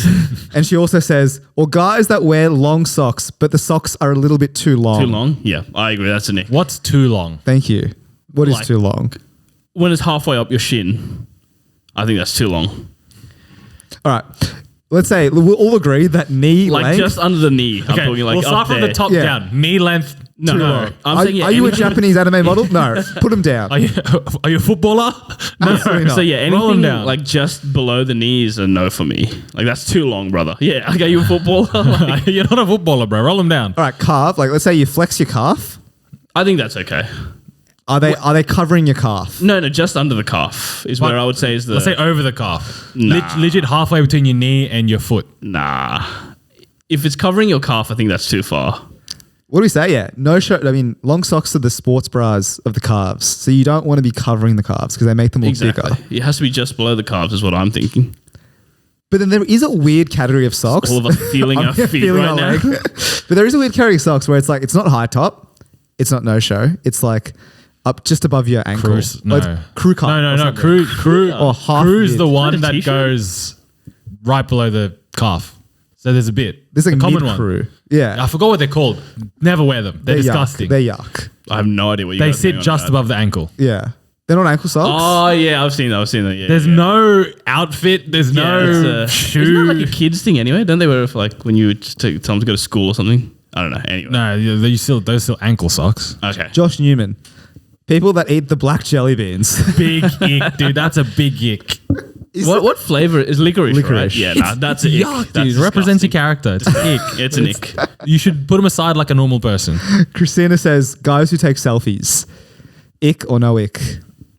And she also says, or guys that wear long socks, but the socks are a little bit too long. Too long? Yeah, I agree. That's an ick. What's too long? Thank you. What is Like- too long? When it's halfway up your shin, I think that's too long. All right. Let's say we'll all agree that knee Like length. just under the knee. I'm talking like we'll start up from there. the top Yeah. down. Knee length. No, too no. long. I'm are saying, yeah, you a anything- Japanese anime model? No. Put them down. Are you a footballer? Absolutely not. So yeah, Roll 'em anything down. like just below the knee is a no for me. Like that's too long, brother. Yeah, okay, you a footballer? Like, You're not a footballer, bro. Roll them down. All right, calf. Like let's say you flex your calf. I think that's okay. Are they covering your calf? No, just under the calf is where I would say is the. Let's say over the calf. Nah. Legit halfway between your knee and your foot. Nah. If it's covering your calf, I think that's too far. What do we say? Yeah, no shirt. I mean, long socks are the sports bras of the calves, so you don't want to be covering the calves because they make them look Exactly. bigger. It has to be just below the calves, is what I'm thinking. But then there is a weird category of socks. All of us feeling our feet feeling right our now. leg. But there is a weird category of socks where it's like it's not high top, it's not no show, it's like up just above your ankle. Cruise. No. Like crew cut. No. or something. Crew. Or half Crew's mid. the one Is that a that t-shirt? goes right below the calf. So there's a bit. There's like a a common mid one. crew. Yeah, I forgot what they're called. Never wear them. They're disgusting. They're yuck. I have no idea what you They guys sit mean on just that. above the ankle. Yeah, they're not ankle socks. Oh yeah, I've seen that. Yeah, There's yeah. no outfit. There's no Isn't shoe. that like a kids thing anyway? Don't they wear it for like when you just tell them to go to school or something? I don't know. Anyway. No, those are still ankle socks. Okay. Josh Newman. People that eat the black jelly beans. Big ick, dude. That's a big ick. What flavor is licorice? Right? Licorice. Yeah, nah, that's an ick. Yuck, That's dude. Represents your disgusting. character. It's an ick. It's an ick. You should put them aside like a normal person. Christina says, guys who take selfies. Ick or no ick?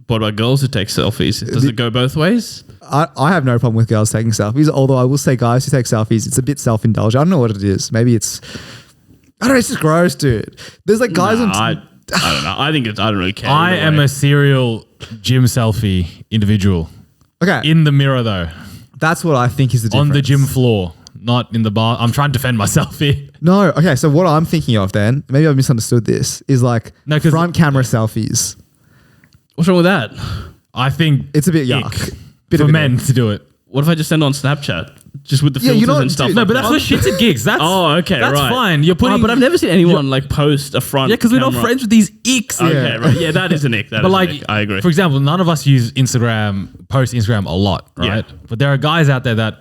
What about girls who take selfies? Does it go both ways? I have no problem with girls taking selfies, although I will say guys who take selfies, it's a bit self-indulgent. I don't know what it is. Maybe it's... I don't know, it's just gross, dude. There's like guys Nah, on... I don't know. I think I don't really care. I either am way. a serial gym selfie individual. Okay, In the mirror, though. that's what I think is the difference. On the gym floor, not in the bar. I'm trying to defend myself here. No, okay, so what I'm thinking of then, maybe I've misunderstood this, is like No, 'cause- front camera selfies. What's wrong with that? I think It's a bit ick yuck. Bit for of an men ick. to do it. What if I just send on Snapchat? Just with the Yeah, filters you know and what, stuff. dude, No, like but that's that? for shits and gigs. That's Oh, okay, That's right. fine. You're putting. Oh, but I've never seen anyone like post a front. Yeah, because we're not camera. friends with these icks. Okay, Yeah. right. Yeah, that is an ick. That But is like, an ick. I agree. For example, none of us use post Instagram a lot, right? Yeah. But there are guys out there that,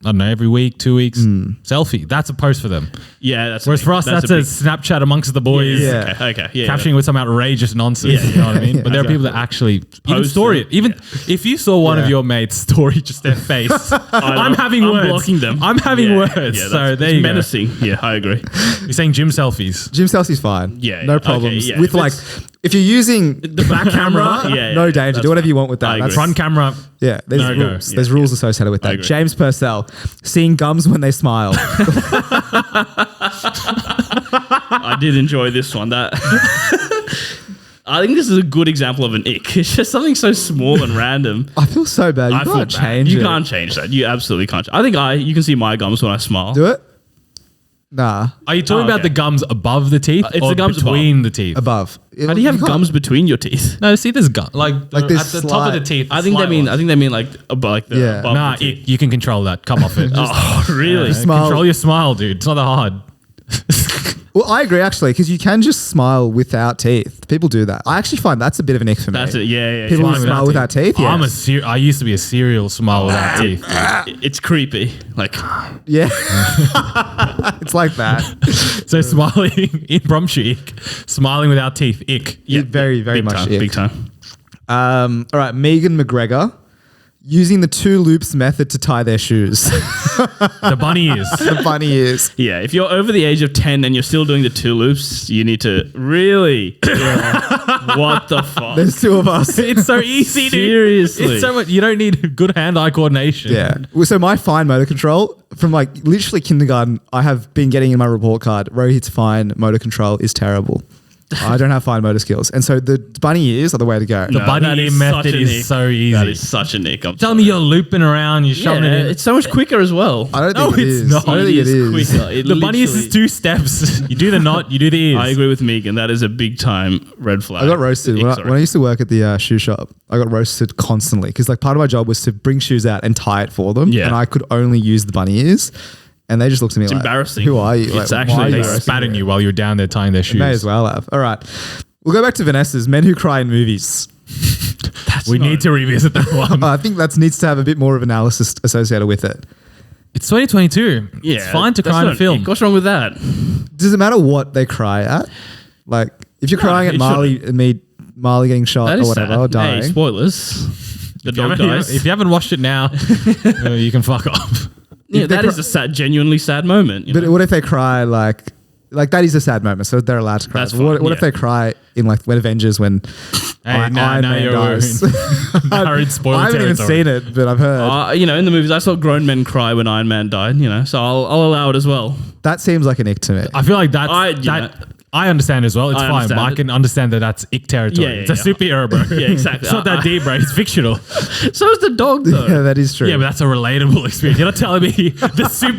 I don't know, every week, 2 weeks, selfie. That's a post for them. Yeah, that's. Whereas for us, that's a big- Snapchat amongst the boys. Yeah. Okay. Yeah. Capturing with some outrageous nonsense. Yeah. You know what I mean? Yeah. But there are people that actually even Post story it. it. Even if you saw one of Yeah. your mates story just their face, I'm having words. blocking them. I'm having words. Yeah, So there you go. menacing. Yeah, I agree. You're saying gym selfies. Gym selfies fine. Yeah, no okay, problems. yeah. With If like, if you're using The back camera, no danger. Do whatever you want with that. I agree. Front camera. Yeah, there's No go. rules. There's rules associated with that. agree. James Purcell, seeing gums when they smile. I did enjoy this one. That I think this is a good example of an ick. It's just something so small and random. I feel so bad. You I feel can't bad. change You it. can't change that. You absolutely can't. I think you can see my gums when I smile. Do it? Nah, Are you talking Oh, about okay. the gums above the teeth It's or the gums between the teeth? above. How do you have can't- gums between your teeth? No, see, there's gum like Like at this the top of the slight- teeth. I think they mean like above the Yeah. above Nah, the teeth. you can control that. Come off it. Oh, really? Smile. Control your smile, dude. It's not that hard. Well, I agree actually, because you can just smile without teeth. People do that. I actually find that's a bit of an ick for me. That's it. Yeah. People yeah. who smile without teeth. Yeah, I used to be a serial smile without teeth. It's creepy. Like yeah. It's like that. So smiling in Bromshu, ick. Smiling without teeth, ick. Yeah, very, very big much. time, ick. big time. All right, Megan McGregor using the two loops method to tie their shoes. The bunny ears. The bunny ears. Yeah, if you're over the age of 10 and you're still doing the two loops, you need to really. What the fuck? There's two of us. It's so easy, dude. Seriously. It's so much. You don't need good hand-eye coordination. Yeah. Well, so my fine motor control from like literally kindergarten, I have been getting in my report card, Rohit's fine motor control is terrible. I don't have fine motor skills. And so the bunny ears are the way to go. The bunny that ear is method such a is nick. so easy. That is such a nick. I'm Tell me you're looping around, you're shoving it in. it's so much quicker as well. I don't No, think it it's is. not. I don't think it is. quicker. It The bunny ears is literally- 2 steps. You do the knot, you do the ears. I agree with Megan. That is a big time red flag. I got roasted Ick, when sorry. I used to work at the shoe shop. I got roasted constantly because like part of my job was to bring shoes out and tie it for them. Yeah. And I could only use the bunny ears. And they just looked at me like, embarrassing. Who are you? It's Like, actually why are you They embarrassing. roasting spat on me? you while you're down there tying their shoes. May as well have. All right. We'll go back to Vanessa's men who cry in movies. We need to revisit that one. I think that needs to have a bit more of analysis associated with it. It's 2022. Yeah, It's fine to that's cry in not a film. ick. What's wrong with that? Does it matter what they cry at? Like if you're crying at it Marley getting shot That or is whatever, sad. or dying. Hey, spoilers. The If you dog haven't- dies. If you haven't watched it now, you can fuck off. Yeah, If they that is a sad, genuinely sad moment. You But know? what if they cry like that is a sad moment, so they're allowed to cry. That's But what fine, if yeah. they cry in like when Avengers when Iron Man you're dies? now in spoiler I haven't even territory. seen it, but I've heard. In the movies, I saw grown men cry when Iron Man died. So I'll allow it as well. That seems like an ick to me. I feel like I I understand as well. It's I fine. But understand I it. can understand that that's ick territory. Yeah, yeah, it's a yeah. superhero, bro. Yeah, exactly. It's not that deep, bro. It's fictional. So is the dog though. Yeah, that is true. Yeah, but that's a relatable experience. You're not telling me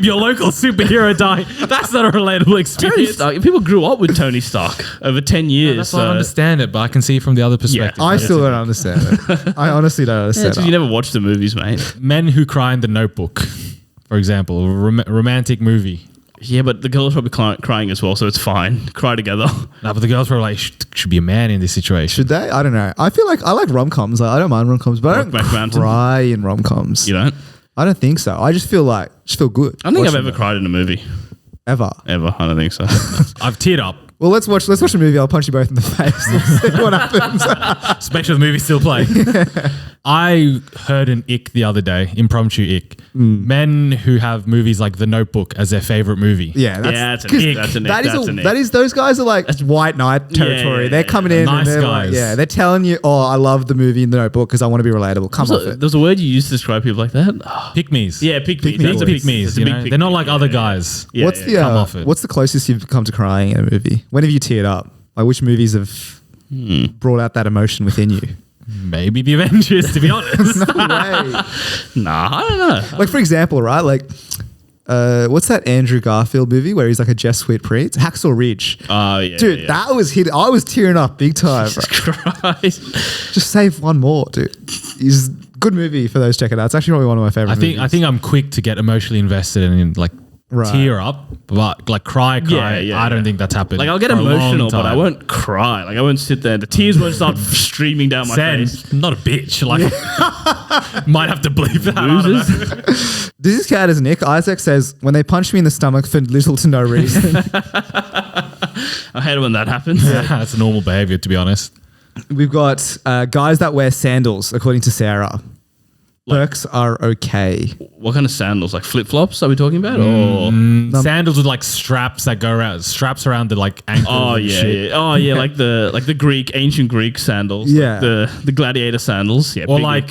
your local superhero died. That's not a relatable Tony experience. Stark. People grew up with Tony Stark over 10 years. That's why I understand it, but I can see from the other perspective. I still don't understand it. I honestly don't Yeah, understand it's 'cause it. you never watched the movies, mate. Men who cry in the Notebook, for example, a romantic movie. Yeah, but the girl's probably crying as well, so it's fine. Cry together. No, but the girls were like, should be a man in this situation. Should they? I don't know. I feel like I like rom-coms. Like, I don't mind rom-coms, but I Brokeback don't Mountain. cry in rom-coms. You don't? I don't think so. I just feel good. I don't think I've watching ever them. cried in a movie. Ever. Ever. I don't think so. I've teared up, Well, let's watch a movie. I'll punch you both in the face. Let's see what happens. especially the movie still playing. I heard an ick the other day, impromptu ick. Men who have movies like The Notebook as their favorite movie. Yeah, that's an 'cause ick. That's an ick. That's an ick. that is those guys are like white knight territory. yeah, They're yeah, coming yeah. in Nice and they're guys. like, they're telling you, oh, I love the movie in The Notebook because I want to be relatable. Come off it. There's a word you use to describe people like that. Pick-me's. Yeah, pick-me. Pick-me That's a boys. big Pick-me's, you know? They're not like other guys. Yeah, what's yeah. Come off it. What's the closest you've come to crying in a movie? When have you teared up? Like which movies have brought out that emotion within you? Maybe The Avengers, to be honest. No way. Nah, I don't know. Like for example, right? Like what's that Andrew Garfield movie where he's like a Jesuit priest? Hacksaw Ridge. Oh, yeah. Dude, yeah. that was hit. I was tearing up big time. Bro. Christ. Just save one more, dude. He's good movie for those. Check it out. It's actually probably one of my favorite. I think I'm quick to get emotionally invested and like Right. tear up, but like cry. I don't think that's happened. Like, I'll get for a long emotional, but I time. won't cry. Like, I won't sit there. The tears won't start streaming down my face. Said, not a bitch. Like, might have to bleep that. I don't know. Losers. This is cat as Nick. Isaac says when they punch me in the stomach for little to no reason. I hate it when that happens. That's normal behavior, to be honest. We've got guys that wear sandals, according to Sarah. Birks are okay. What kind of sandals? Like flip flops? Are we talking about? Or Sandals with like straps that go around, straps around the like ankles. oh and yeah, shit. yeah, oh yeah, like the ancient Greek sandals. Yeah. Like the gladiator sandals. Yeah, Or big-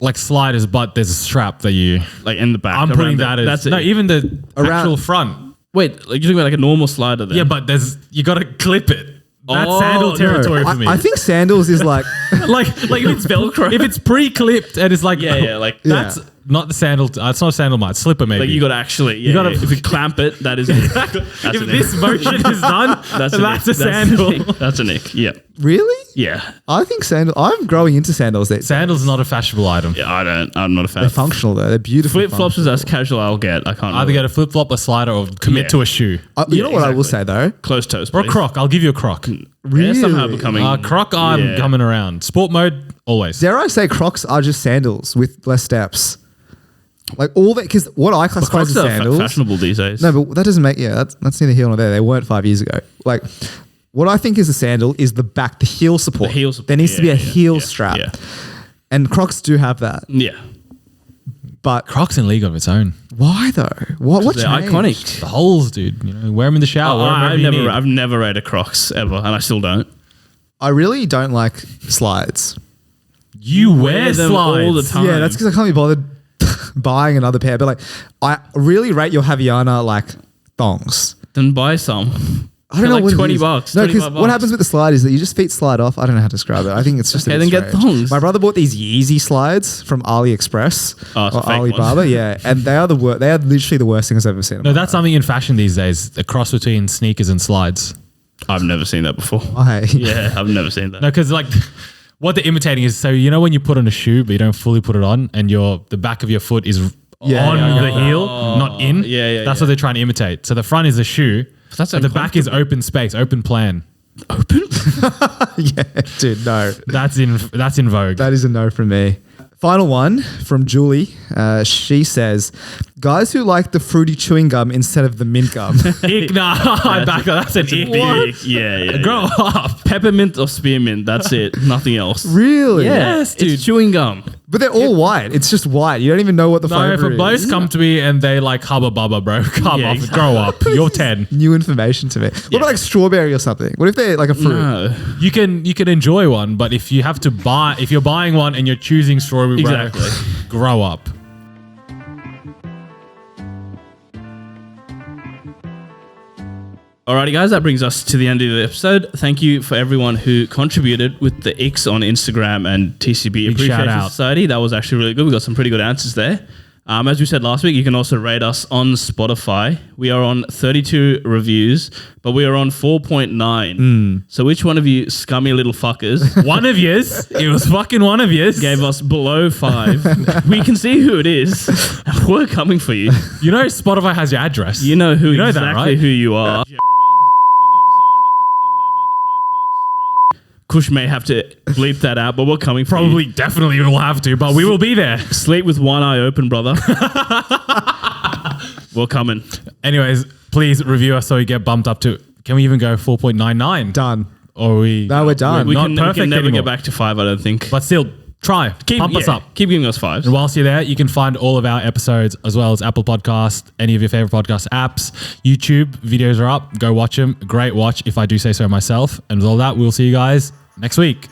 like sliders, but there's a strap that you. like in the back. I'm around putting the- that as That's it. no, even the Around- actual front. Wait, like you're talking about like a normal slider then? Yeah, but you got to clip it. That's Oh, sandal no. territory for me. I think sandals is like like if it's Velcro. if it's pre-clipped and it's like yeah, like that's not the sandal. It's not a sandal, mate. Slipper maybe. like you got to actually. Yeah, gotta- yeah. If you clamp it, that is. That's if an this ick. motion is done, that's a sandal. That's an ick. Yeah, really. yeah, I think sandal. I'm growing into sandals. Sandal's not a fashionable item. yeah. I'm not a fan. They're functional though. They're beautiful. Flip flops is as casual I'll get. I can't Either get a flip flop, a slider, or commit Yeah. to a shoe You know what I will exactly. say though? closed toes. or a Please. croc. I'll give you a croc. Really? Yeah, somehow becoming. Croc. I'm Yeah. coming around. Sport mode always. Dare I say Crocs are just sandals with less steps? Like all that, because what I classify as Crocs are sandals. fashionable these days. No, but that doesn't make that's neither here nor there. They weren't 5 years ago. Like what I think is a sandal is the back, the heel support. The heel support, There needs to be a yeah, heel yeah, strap, yeah. and Crocs do have that. Yeah, But Crocs in league of its own. why though? What they're changed? iconic. The holes, dude. You know, wear them in the shower. wear 'em wherever you need. I've never read a Crocs ever, and I still don't. I really don't like slides. You wear them slides all the time. Yeah, that's because I can't be bothered buying another pair. But like, I really rate your Haviana like thongs. Then buy some. I don't know like what it $20. is. No, because $25. what happens with the slide is that you just feet slide off. I don't know how to describe it. I think it's just Okay, a bit then get strange. thongs. My brother bought these Yeezy slides from AliExpress Oh, it's a or fake one. Alibaba, yeah, and they are they are literally the worst things I've ever seen. in No, my that's life. something in fashion these days. A cross between sneakers and slides. I've never seen that before. Why? Yeah, I've never seen that. No, because like what they're imitating is so you know when you put on a shoe but you don't fully put it on and the back of your foot is Yeah, on yeah, the heel, not in. yeah, That's yeah. what they're trying to imitate. So the front is a shoe. That's and the back is open space, open plan. open. Yeah, dude, no. That's in vogue. That is a no from me. Final one from Julie. She says, guys who like the fruity chewing gum instead of the mint gum. Ick, nah, I back up. That's an ick. Big, yeah. Grow up. Peppermint or spearmint. That's it. Nothing else. Really? Yes, dude. It's chewing gum. But they're all white. It's just white. You don't even know what the No, flavor if a is. bloke come to me and they like hubba bubba, bro, come Yeah, off, exactly. grow up. You're 10. New information to me. What about like strawberry or something? What if they're like a fruit? No. You can enjoy one, but if you're buying one and you're choosing strawberry, bro, Exactly. grow up. Alrighty, guys, that brings us to the end of the episode. Thank you for everyone who contributed with the icks on Instagram and TCB Big Appreciation shout out. Society. That was actually really good. We got some pretty good answers there. As we said last week, you can also rate us on Spotify. We are on 32 reviews, but we are on 4.9. So which one of you scummy little fuckers One of yous, it was fucking one of yous. gave us below 5? We can see who it is. We're coming for you. You know, Spotify has your address. You know who that, exactly right? who you are. Kush may have to bleep that out, but we're coming for Probably, definitely will have to, but we will be there. you. Sleep with one eye open, brother. We're coming. Anyways, please review us so we get bumped up to. Can we even go 4.99? Done. Or we? No, we're done. We Not can perfect never anymore. get back to 5, I don't think. But still, try. Pump us up. Keep giving us 5s. And whilst you're there, you can find all of our episodes as well as Apple Podcast, any of your favorite podcast apps, YouTube. Videos are up. Go watch them. Great watch, if I do say so myself. And with all that, we'll see you guys next week.